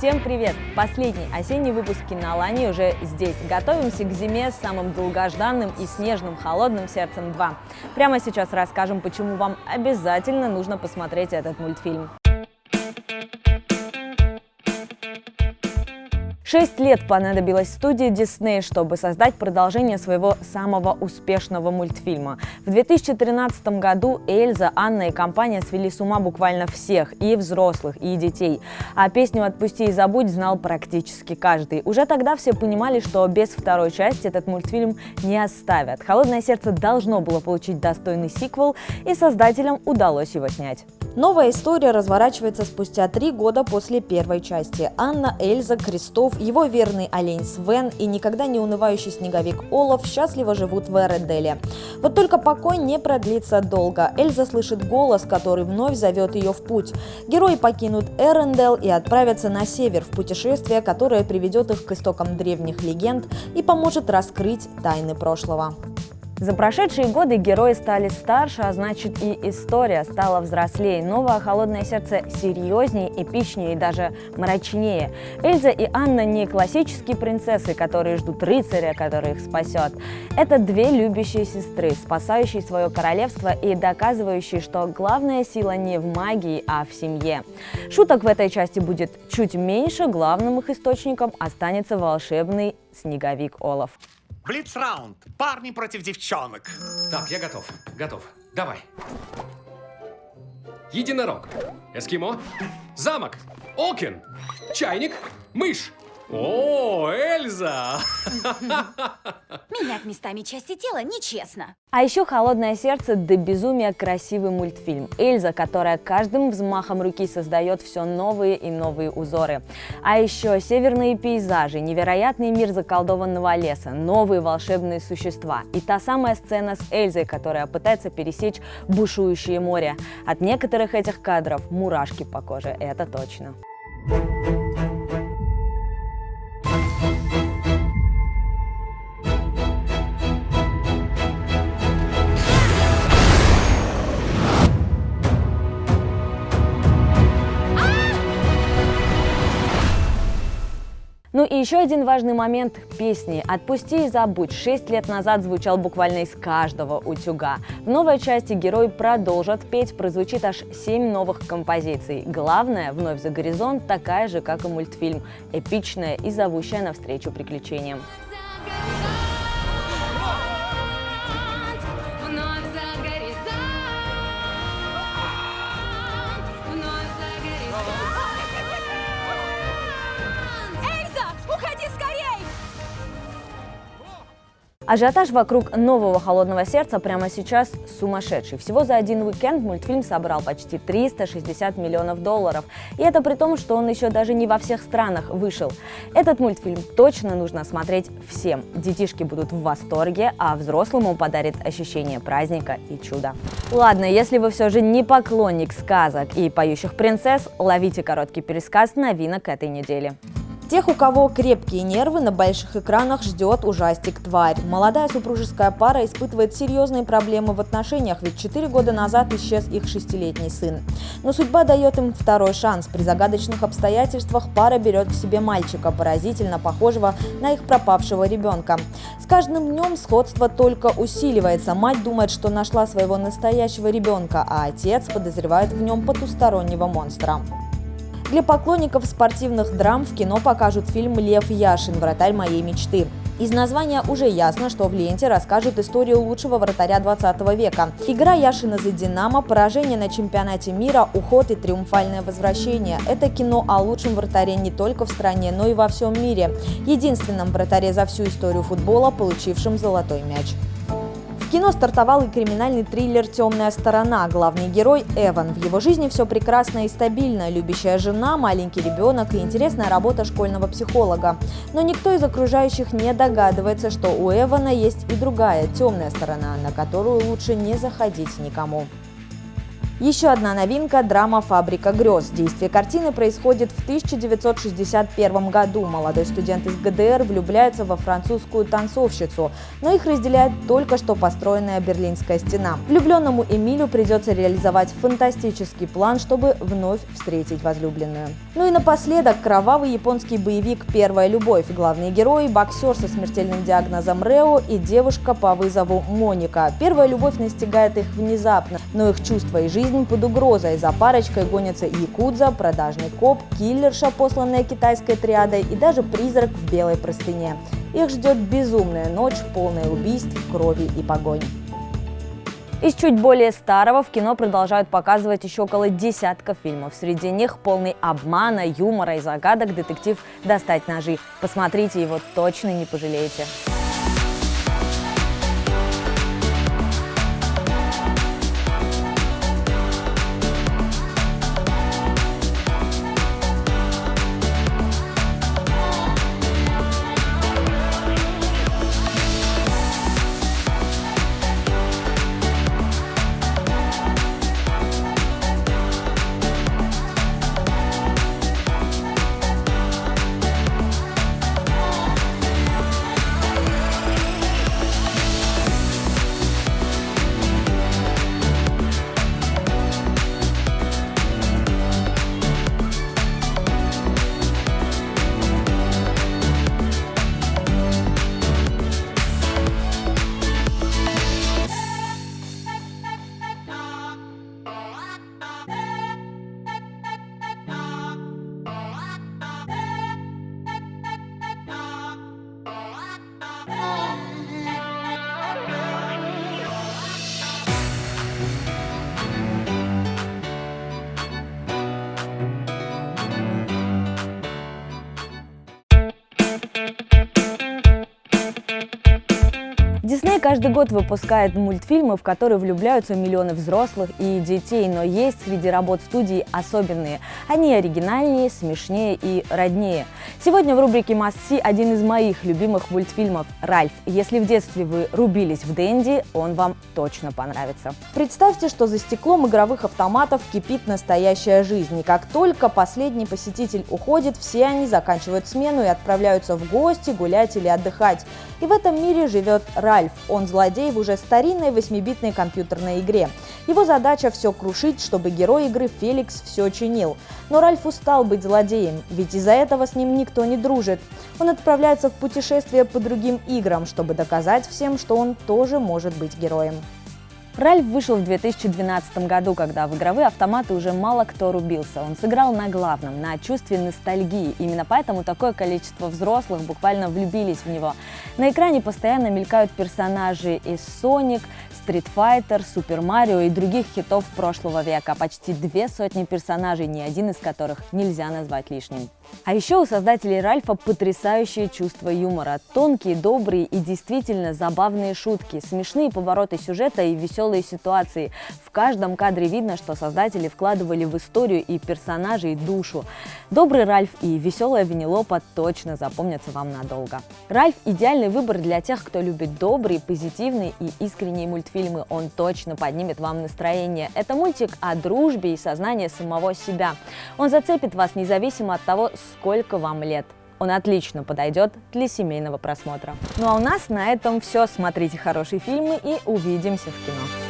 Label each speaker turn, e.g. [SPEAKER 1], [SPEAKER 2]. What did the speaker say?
[SPEAKER 1] Всем привет! Последний осенний выпуск «Кинолании» уже здесь. Готовимся к зиме с самым долгожданным и снежным «Холодным сердцем 2». Прямо сейчас расскажем, почему вам обязательно нужно посмотреть этот мультфильм. 6 лет понадобилось студии Disney, чтобы создать продолжение своего самого успешного мультфильма. В 2013 году Эльза, Анна и компания свели с ума буквально всех, и взрослых, и детей. А песню «Отпусти и забудь» знал практически каждый. Уже тогда все понимали, что без второй части этот мультфильм не оставят. «Холодное сердце» должно было получить достойный сиквел, и создателям удалось его снять. Новая история разворачивается спустя 3 года после первой части. Анна, Эльза, Кристоф, его верный олень Свен и никогда не унывающий снеговик Олаф счастливо живут в Эределе. Вот только покой не продлится долго. Эльза слышит голос, который вновь зовет ее в путь. Герои покинут Эрендел и отправятся на север в путешествие, которое приведет их к истокам древних легенд и поможет раскрыть тайны прошлого. За прошедшие годы герои стали старше, а значит и история стала взрослее. Новое «Холодное сердце» серьезнее, эпичнее и даже мрачнее. Эльза и Анна не классические принцессы, которые ждут рыцаря, который их спасет. Это две любящие сестры, спасающие свое королевство и доказывающие, что главная сила не в магии, а в семье. Шуток в этой части будет чуть меньше, главным их источником останется волшебный снеговик Олаф.
[SPEAKER 2] Блиц-раунд. Парни против девчонок.
[SPEAKER 3] Так, я готов. Готов. Давай. Единорог. Эскимо. Замок. Окин. Чайник. Мышь. О, Эльза!
[SPEAKER 4] Менять местами части тела нечестно.
[SPEAKER 1] А еще «Холодное сердце» до безумия красивый мультфильм. Эльза, которая каждым взмахом руки создает все новые и новые узоры. А еще северные пейзажи, невероятный мир заколдованного леса, новые волшебные существа. И та самая сцена с Эльзой, которая пытается пересечь бушующее море. От некоторых этих кадров мурашки по коже, это точно. Ну и еще один важный момент – песни. «Отпусти и забудь» 6 лет назад звучал буквально из каждого утюга. В новой части герои продолжат петь, прозвучит аж 7 новых композиций. Главное, «Вновь за горизонт» такая же, как и мультфильм, эпичная и зовущая навстречу приключениям. Ажиотаж вокруг нового «Холодного сердца» прямо сейчас сумасшедший. Всего за один уикенд мультфильм собрал почти 360 миллионов долларов. И это при том, что он еще даже не во всех странах вышел. Этот мультфильм точно нужно смотреть всем. Детишки будут в восторге, а взрослому подарит ощущение праздника и чуда. Ладно, если вы все же не поклонник сказок и поющих принцесс, ловите короткий пересказ новинок этой недели. Тех, у кого крепкие нервы, на больших экранах ждет ужастик «Тварь». Молодая супружеская пара испытывает серьезные проблемы в отношениях, ведь 4 года назад исчез их 6-летний сын. Но судьба дает им второй шанс. При загадочных обстоятельствах пара берет к себе мальчика, поразительно похожего на их пропавшего ребенка. С каждым днем сходство только усиливается. Мать думает, что нашла своего настоящего ребенка, а отец подозревает в нем потустороннего монстра. Для поклонников спортивных драм в кино покажут фильм «Лев Яшин. Вратарь моей мечты». Из названия уже ясно, что в ленте расскажут историю лучшего вратаря 20 века. Игра Яшина за «Динамо», поражение на чемпионате мира, уход и триумфальное возвращение. Это кино о лучшем вратаре не только в стране, но и во всем мире. Единственном вратаре за всю историю футбола, получившем золотой мяч. В кино стартовал и криминальный триллер «Темная сторона». Главный герой – Эван. В его жизни все прекрасно и стабильно. Любящая жена, маленький ребенок и интересная работа школьного психолога. Но никто из окружающих не догадывается, что у Эвана есть и другая темная сторона, на которую лучше не заходить никому. Еще одна новинка – драма «Фабрика грез». Действие картины происходит в 1961 году. Молодой студент из ГДР влюбляется во французскую танцовщицу, но их разделяет только что построенная Берлинская стена. Влюбленному Эмилю придется реализовать фантастический план, чтобы вновь встретить возлюбленную. Ну и напоследок кровавый японский боевик «Первая любовь». Главные герои – боксер со смертельным диагнозом Рео и девушка по вызову Моника. Первая любовь настигает их внезапно, но их чувства и жизнь под угрозой. За парочкой гонятся якудза, продажный коп, киллерша, посланная китайской триадой, и даже призрак в белой простыне. Их ждет безумная ночь, полная убийств, крови и погонь. Из чуть более старого в кино продолжают показывать еще около десятка фильмов. Среди них полный обмана, юмора и загадок детектив «Достать ножи». Посмотрите его, точно не пожалеете. Дисней каждый год выпускает мультфильмы, в которые влюбляются миллионы взрослых и детей, но есть среди работ студии особенные. Они оригинальнее, смешнее и роднее. Сегодня в рубрике Must See один из моих любимых мультфильмов «Ральф». Если в детстве вы рубились в Дэнди, он вам точно понравится. Представьте, что за стеклом игровых автоматов кипит настоящая жизнь. И как только последний посетитель уходит, все они заканчивают смену и отправляются в гости, гулять или отдыхать. И в этом мире живет Ральф. Он злодей в уже старинной 8-битной компьютерной игре. Его задача – все крушить, чтобы герой игры Феликс все чинил. Но Ральф устал быть злодеем, ведь из-за этого с ним никто не дружит. Он отправляется в путешествие по другим играм, чтобы доказать всем, что он тоже может быть героем. Ральф вышел в 2012 году, когда в игровые автоматы уже мало кто рубился. Он сыграл на главном, на чувстве ностальгии. Именно поэтому такое количество взрослых буквально влюбились в него. На экране постоянно мелькают персонажи из Sonic, Street Fighter, Super Mario и других хитов прошлого века. Почти 200 персонажей, ни один из которых нельзя назвать лишним. А еще у создателей Ральфа потрясающее чувство юмора. Тонкие, добрые и действительно забавные шутки, смешные повороты сюжета и веселые ситуации. В каждом кадре видно, что создатели вкладывали в историю и персонажей душу. Добрый Ральф и веселая Венелопа точно запомнятся вам надолго. Ральф – идеальный выбор для тех, кто любит добрые, позитивные и искренние мультфильмы. Он точно поднимет вам настроение. Это мультик о дружбе и сознании самого себя. Он зацепит вас независимо от того, сколько вам лет. Он отлично подойдет для семейного просмотра. Ну а у нас на этом все. Смотрите хорошие фильмы и увидимся в кино.